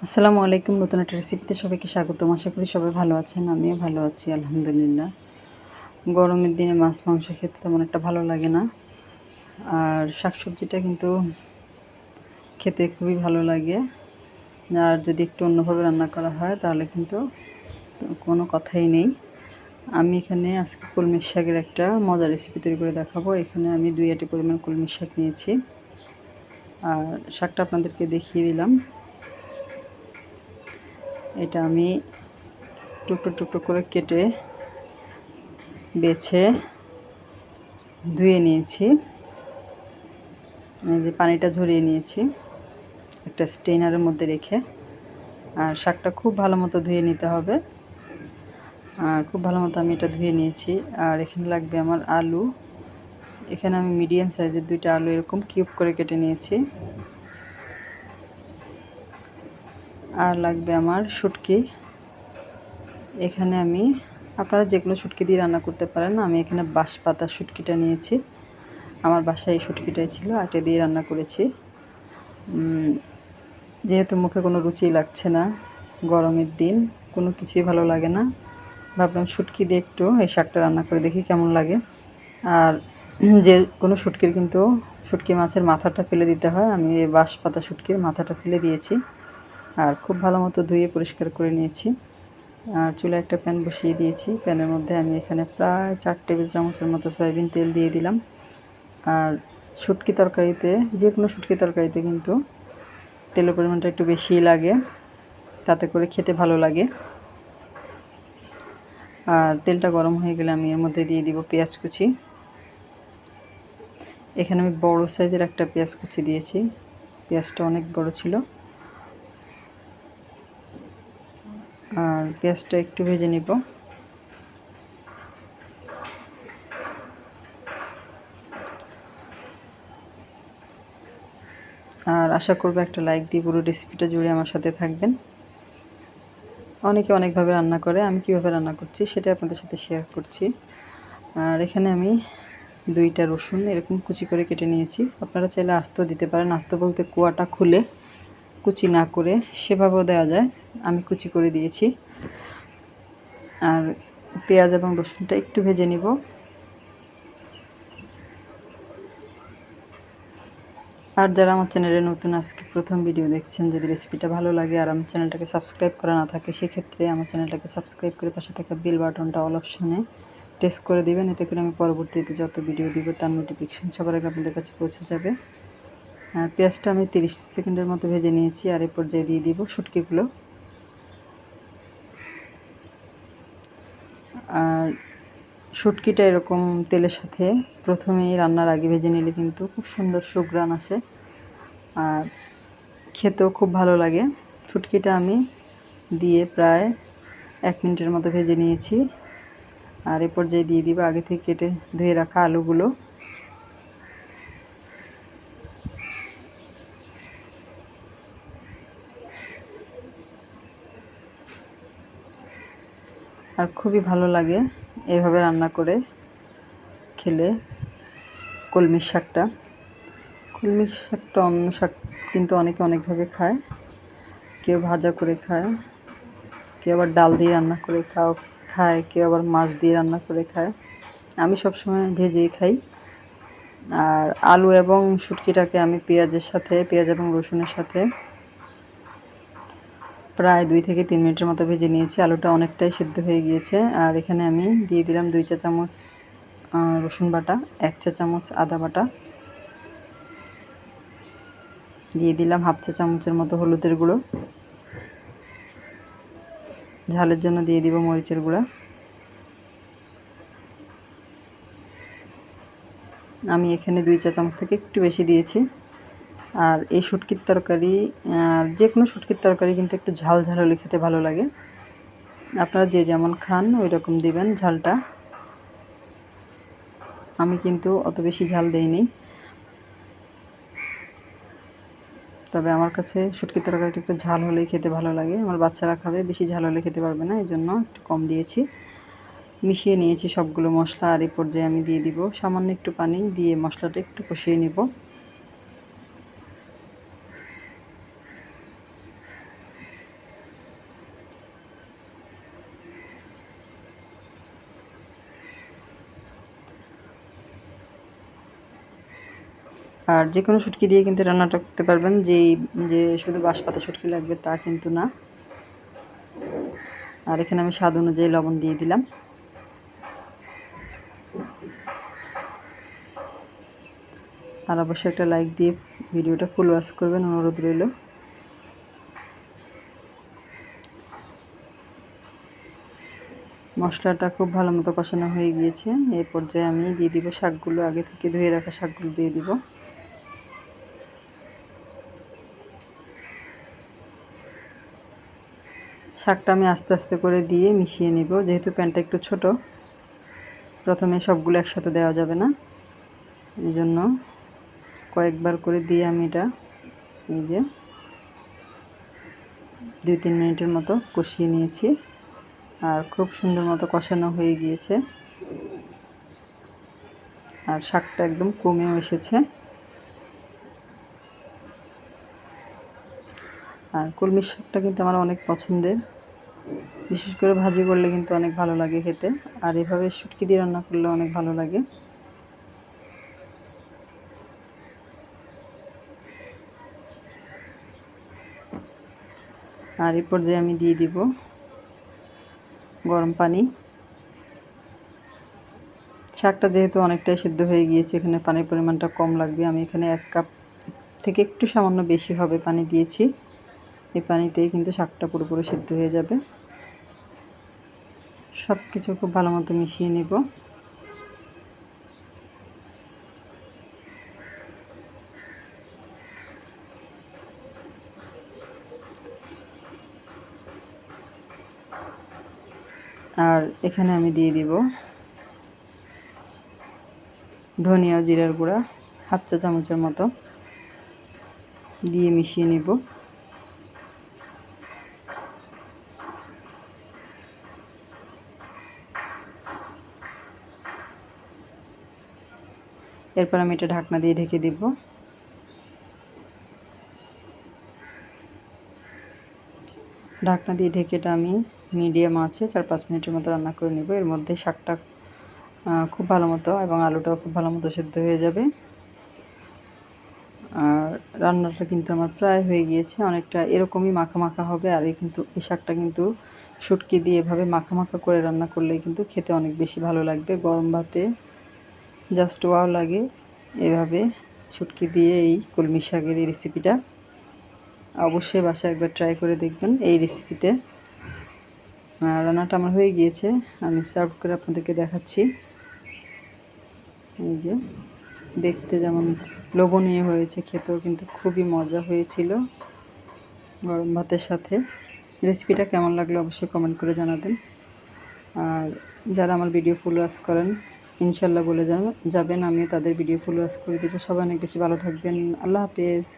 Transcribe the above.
আসসালামু আলাইকুম। নতুন একটা রেসিপিতে সবাইকে স্বাগতম। আশা করি সবাই ভালো আছেন। আমিও ভালো আছি আলহামদুলিল্লাহ। গরমের দিনে মাছ মাংস খেতে তেমন একটা ভালো লাগে না, আর শাকসবজিটা কিন্তু খেতে খুবই ভালো লাগে। আর যদি একটু অন্যভাবে রান্না করা হয় তাহলে কিন্তু কোনো কথাই নেই। আমি এখানে আজকে কলমির শাকের একটা মজার রেসিপি তৈরি করে দেখাবো। এখানে আমি 2 আটি পরিমাণ কলমির শাক নিয়েছি, আর শাকটা আপনাদেরকে দেখিয়ে দিলাম। এটা আমি টুকরো টুকরো করে কেটে বেছে ধুয়ে নিয়েছি। এই যে পানিটা ঝরিয়ে নিয়েছি একটা স্টেনারের মধ্যে রেখে। আর শাকটা খুব ভালো মতো ধুয়ে নিতে হবে, আর খুব ভালো মতো আমি এটা ধুয়ে নিয়েছি। আর এখানে লাগবে আমার আলু। এখানে আমি মিডিয়াম সাইজের 2টা আলু এরকম কিউব করে কেটে নিয়েছি। আর লাগবে আমার শুটকি। এখানে আমি আপনারা যে কোনো শুটকি দিয়ে রান্না করতে পারেন। আমি এখানে বাঁশপাতা শুটকিটা নিয়েছি। আমার বাসায় এই শুটকিটাই ছিল, আটা দিয়ে রান্না করেছি। যেহেতু মুখে কোনো রুচি লাগছে না, গরমের দিন কোনো কিছুই ভালো লাগে না, ভাবলাম শুটকি দিয়ে একটু এই শাকটা রান্না করে দেখি কেমন লাগে। আর যে কোনো শুটকির কিন্তু শুটকি মাছের মাথাটা ফেলে দিতে হয়। আমি এই বাঁশপাতা শুটকির মাথাটা ফেলে দিয়েছি, আর খুব ভালো মতো ধুয়ে পরিষ্কার করে নিয়েছি। আর চুলায় একটা প্যান বসিয়ে দিয়েছি। প্যানের মধ্যে আমি এখানে প্রায় 4 টেবিল চামচের মতো সয়াবিন তেল দিয়ে দিলাম। আর শুটকি তরকারিতে, যে কোনো শুটকি তরকারিতে কিন্তু তেলের পরিমাণটা একটু বেশিই লাগে, তাতে করে খেতে ভালো লাগে। আর তেলটা গরম হয়ে গেলে আমি এর মধ্যে দিয়ে দিব পেঁয়াজ কুচি। এখানে আমি বড় সাইজের একটা পেঁয়াজ কুচি দিয়েছি, পেঁয়াজটা অনেক বড় ছিল। আর পেঁয়াজটা একটু ভেজে নিব। আর আশা করব একটা লাইক দিয়ে পুরো রেসিপিটা জুড়ে আমার সাথে থাকবেন। অনেকে অনেকভাবে রান্না করে, আমি কীভাবে রান্না করছি সেটা আপনাদের সাথে শেয়ার করছি। আর এখানে আমি 2টা রসুন এরকম কুচি করে কেটে নিয়েছি। আপনারা চাইলে আস্ত দিতে পারেন, আস্ত বলতে কোয়াটা খুলে কুচি না করে সেভাবেও দেওয়া যায়, আমি কুচি করে দিয়েছি। আর পেঁয়াজ এবং রসুনটা একটু ভেজে নিব। আর যারা আমার চ্যানেলে নতুন আজকে প্রথম ভিডিও দেখছেন, যদি রেসিপিটা ভালো লাগে আর আমার চ্যানেলটাকে সাবস্ক্রাইব করা না থাকে, সেক্ষেত্রে আমার চ্যানেলটাকে সাবস্ক্রাইব করে পাশে থাকা বেল বাটনটা অল অপশনে প্রেস করে দিবেন। এতে করে আমি পরবর্তীতে যত ভিডিও দিব তার নোটিফিকেশান সবার আগে আপনাদের কাছে পৌঁছে যাবে। আর পেঁয়াজটা আমি 30 সেকেন্ডের মতো ভেজে নিয়েছি। আর এই পর্যায়ে দিয়ে দিব শুটকিগুলো। আর শুটকিটা এরকম তেলের সাথে প্রথমেই রান্নার আগে ভেজে নিলে কিন্তু খুব সুন্দর সুঘ্রাণ আসে, আর খেতেও খুব ভালো লাগে। শুটকিটা আমি দিয়ে প্রায় 1 মিনিটের মতো ভেজে নিয়েছি। আর এ পর্যায়ে দিয়ে দিব আগে থেকে কেটে ধুয়ে রাখা আলুগুলো। আর খুবই ভালো লাগে এভাবে রান্না করে খেলে কলমির শাকটা। কলমির শাকটা অন্য শাক কিন্তু অনেকে অনেকভাবে খায়। কেউ ভাজা করে খায়, কেউ আবার ডাল দিয়ে রান্না করে খায়, কেউ আবার মাছ দিয়ে রান্না করে খায়। আমি সবসময় ভেজেই খাই। আর আলু এবং শুটকিটাকে আমি পেঁয়াজ এবং রসুনের সাথে প্রায় 2 থেকে 3 মিনিটের মতো ভেজে নিয়েছি। আলুটা অনেকটাই সিদ্ধ হয়ে গিয়েছে। আর এখানে আমি দিয়ে দিলাম 2 চা চামচ রসুন বাটা, 1 চা চামচ আদা বাটা, দিয়ে দিলাম হাফ চা চামচের মতো হলুদের গুঁড়ো, ঝালের জন্য দিয়ে দিব মরিচের গুঁড়া। আমি এখানে 2 চা চামচ থেকে একটু বেশি দিয়েছি। আর এই শুটকির তরকারি, যে কোনো শুটকির তরকারি কিন্তু একটু ঝাল ঝাল হলে খেতে ভালো লাগে। আপনারা যে যেমন খান ওই রকম দিবেন ঝালটা। আমি কিন্তু অত বেশি ঝাল দেইনি, তবে আমার কাছে শুটকির তরকারিটা একটু ঝাল হলেই খেতে ভালো লাগে। আমার বাচ্চারা খাবে, বেশি ঝাল হলে খেতে পারবে না, এই জন্য একটু কম দিয়েছি। মিশিয়ে নিয়েছি সবগুলো মশলা। আর এই পর্যায়ে আমি দিয়ে দিব সামান্য একটু পানি, দিয়ে মশলাটা একটু কষিয়ে নেব। আর এই পর্যায়ে আমি দিয়ে দিব 1 চা চামচ ধনিয়া গুঁড়ো, 1 চা চামচ জিরা গুঁড়ো, 1 চা চামচ ধনে গুঁড়ো, 1 চা চামচ লাল লঙ্কার গুঁড়ো, 1 চা চামচ আর যে কোনো শুটকি দিয়ে কিন্তু রান্নাটা করতে পারবেন, যে শুধু বাঁশপাতা শুটকি লাগবে তা কিন্তু না। আর এখানে আমি স্বাদ অনুযায়ী লবণ দিয়ে দিলাম। আর অবশ্যই একটা লাইক দিয়ে ভিডিওটা ফুল ওয়াচ করবেন, অনুরোধ রইল। মশলাটা খুব ভালো মতো কষানো হয়ে গিয়েছে। এই পর্যায়ে আমি দিয়ে দিব শাকগুলো, আগে থেকে ধুয়ে রাখা শাকগুলো দিয়ে দিব। শাকটা আমি আস্তে আস্তে করে দিয়ে মিশিয়ে নিব, যেহেতু প্যানটা একটু ছোট, প্রথমে সবগুলো একসাথে দেওয়া যাবে না, এই জন্য কয়েকবার করে দিয়ে আমি এটা এই যে 2-3 মিনিটের মতো কষিয়ে নিয়েছি। আর খুব সুন্দর মতো কষানো হয়ে গিয়েছে, আর শাকটা একদম কমেও এসেছে। আর কলমি শাকটা কিন্তু আমার অনেক পছন্দের, বিশেষ করে ভাজি করলে কিন্তু অনেক ভালো লাগে খেতে, আর এভাবে শুটকি দিয়ে রান্না করলে অনেক ভালো লাগে। আর এই পর্যায়ে আমি দিয়ে দিব গরম পানি। শাকটা যেহেতু অনেকটাই সিদ্ধ হয়ে গিয়েছে, এখানে পানির পরিমাণটা কম লাগবে। আমি এখানে 1 কাপ থেকে একটু সামান্য বেশি হবে পানি দিয়েছি। এই পানিতেই কিন্তু শাকটা পুরোপুরি সিদ্ধ হয়ে যাবে। সব কিছু খুব ভালো মতো মিশিয়ে নেব। আর এখানে আমি দিয়ে দিব ধনিয়া ও জিরার গুঁড়া 1/2 চা চামচের মতো দিয়ে মিশিয়ে নেব। এরপর আমি এটা ঢাকনা দিয়ে ঢেকে দিব। ঢাকনা দিয়ে ঢেকে এটা আমি মিডিয়াম আঁচে 4-5 মিনিটের মতো রান্না করে নেব। এর মধ্যে শাকটা খুব ভালো মতো এবং আলুটাও খুব ভালো মতো সিদ্ধ হয়ে যাবে। আর রান্নাটা কিন্তু আমার প্রায় হয়ে গিয়েছে, অনেকটা এরকমই মাখা মাখা হবে। আর এই শাকটা কিন্তু শুটকি দিয়ে এভাবে মাখা মাখা করে রান্না করলে কিন্তু খেতে অনেক বেশি ভালো লাগবে। গরম ভাতে জাস্ট ওয়াও লাগে এভাবে শুটকি দিয়ে এই কলমি শাকের এই রেসিপিটা। অবশ্যই বাসায় একবার ট্রাই করে দেখবেন এই রেসিপিতে। রান্নাটা আমার হয়ে গিয়েছে, আমি সার্ভ করে আপনাদেরকে দেখাচ্ছি। এই যে দেখতে যেমন লোভনীয় হয়েছে, খেতেও কিন্তু খুবই মজা হয়েছিল গরম ভাতের সাথে। রেসিপিটা কেমন লাগলো অবশ্যই কমেন্ট করে জানাবেন। আর যারা আমার ভিডিও ফুল ওয়াচ করেন ইনশাল্লাহ বলে যাবেন, আমিও তাদের ভিডিও ফুল ওয়াচ করে দেবো। সবাই অনেক বেশি ভালো থাকবেন। আল্লাহ হাফেজ।